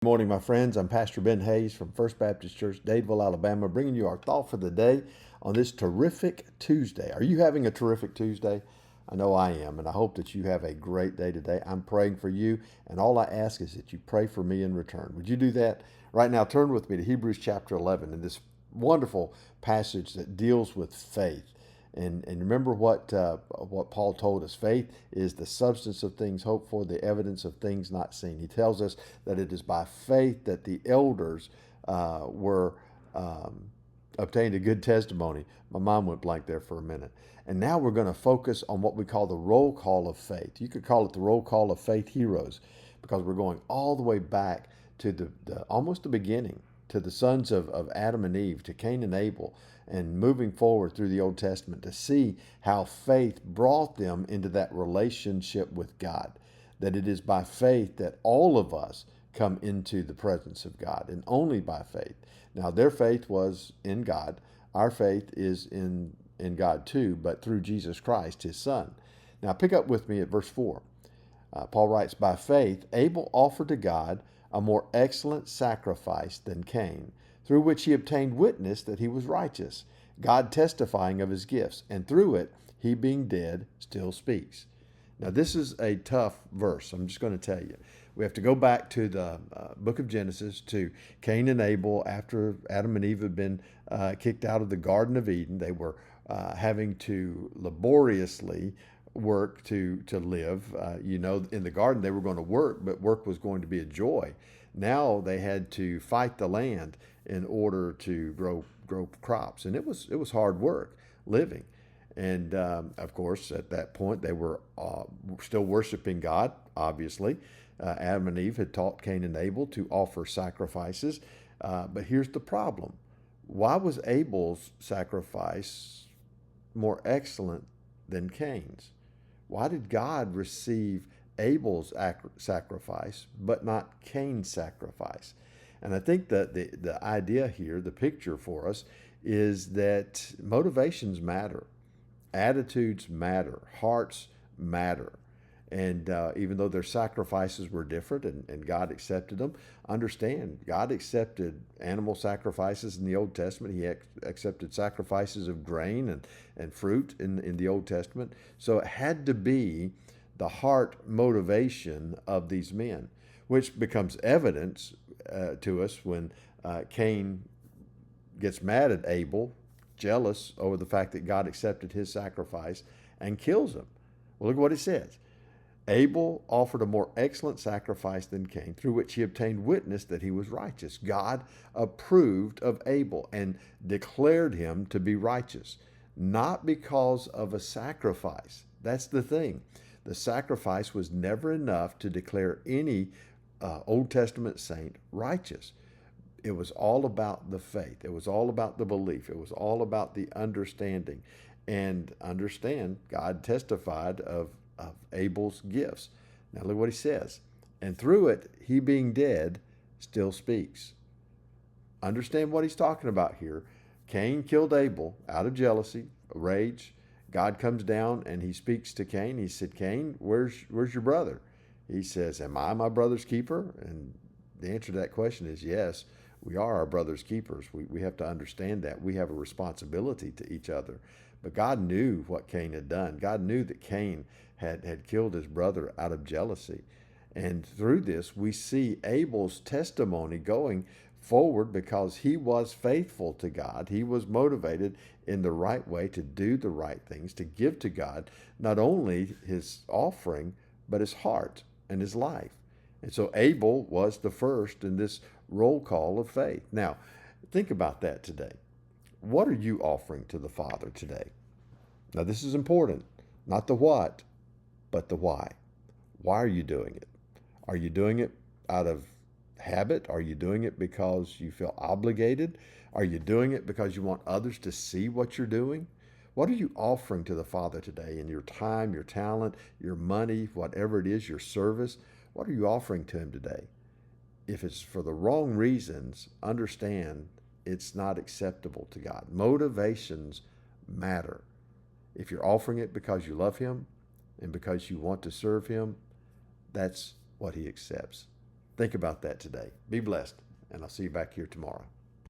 Morning, my friends. I'm Pastor Ben Hayes from First Baptist Church, Dadeville, Alabama, bringing you our thought for the day on this terrific Tuesday. Are you having a terrific Tuesday? I know I am, and I hope that you have a great day today. I'm praying for you, and all I ask is that you pray for me in return. Would you do that? Right now, turn with me to Hebrews chapter 11 in this wonderful passage that deals with faith. And remember what Paul told us. Faith is the substance of things hoped for, the evidence of things not seen. He tells us that it is by faith that the elders were obtained a good testimony. My mind went blank there for a minute. And now we're going to focus on what we call the roll call of faith. You could call it the roll call of faith heroes, because we're going all the way back to the almost the beginning, to the sons of Adam and Eve, to Cain and Abel, and moving forward through the Old Testament to see how faith brought them into that relationship with God. That it is by faith that all of us come into the presence of God, and only by faith. Now, their faith was in God. Our faith is in God too, but through Jesus Christ, his Son. Now, pick up with me at verse 4. Paul writes, "By faith, Abel offered to God a more excellent sacrifice than Cain, through which he obtained witness that he was righteous, God testifying of his gifts, and through it, he being dead still speaks." Now, this is a tough verse. I'm just going to tell you. We have to go back to the book of Genesis, to Cain and Abel. After Adam and Eve had been kicked out of the Garden of Eden, they were having to laboriously work to live. In the garden they were going to work, but work was going to be a joy. Now they had to fight the land in order to grow crops, and it was hard work living. And of course, at that point, they were still worshiping God. Obviously, Adam and Eve had taught Cain and Abel to offer sacrifices. But here's the problem: why was Abel's sacrifice more excellent than Cain's? Why did God receive Abel's sacrifice but not Cain's sacrifice? And I think that the idea here, the picture for us, is that motivations matter, attitudes matter, hearts matter. And even though their sacrifices were different and God accepted them, understand, God accepted animal sacrifices in the Old Testament. He accepted sacrifices of grain and fruit in the Old Testament. So it had to be the heart motivation of these men, which becomes evidence to us when Cain gets mad at Abel, jealous over the fact that God accepted his sacrifice, and kills him. Well, look what it says. Abel offered a more excellent sacrifice than Cain, through which he obtained witness that he was righteous. God approved of Abel and declared him to be righteous, not because of a sacrifice. That's the thing. The sacrifice was never enough to declare any Old Testament saint righteous. It was all about the faith. It was all about the belief. It was all about the understanding. And understand, God testified of Abel's gifts. Now look what he says. And through it, he being dead still speaks. Understand what he's talking about here. Cain killed Abel out of jealousy, rage. God comes down and he speaks to Cain. He said, "Cain, where's your brother?" He says, "Am I my brother's keeper?" And the answer to that question is yes. We are our brother's keepers. We have to understand that. We have a responsibility to each other. But God knew what Cain had done. God knew that Cain had killed his brother out of jealousy. And through this, we see Abel's testimony going forward because he was faithful to God. He was motivated in the right way to do the right things, to give to God not only his offering, but his heart and his life. And so Abel was the first in this roll call of faith. Now, think about that today. What are you offering to the Father today? Now, this is important. Not the what, but the why. Why are you doing it? Are you doing it out of habit? Are you doing it because you feel obligated? Are you doing it because you want others to see what you're doing? What are you offering to the Father today in your time, your talent, your money, whatever it is, your service? What are you offering to him today? If it's for the wrong reasons, understand it's not acceptable to God. Motivations matter. If you're offering it because you love him and because you want to serve him, that's what he accepts. Think about that today. Be blessed, and I'll see you back here tomorrow.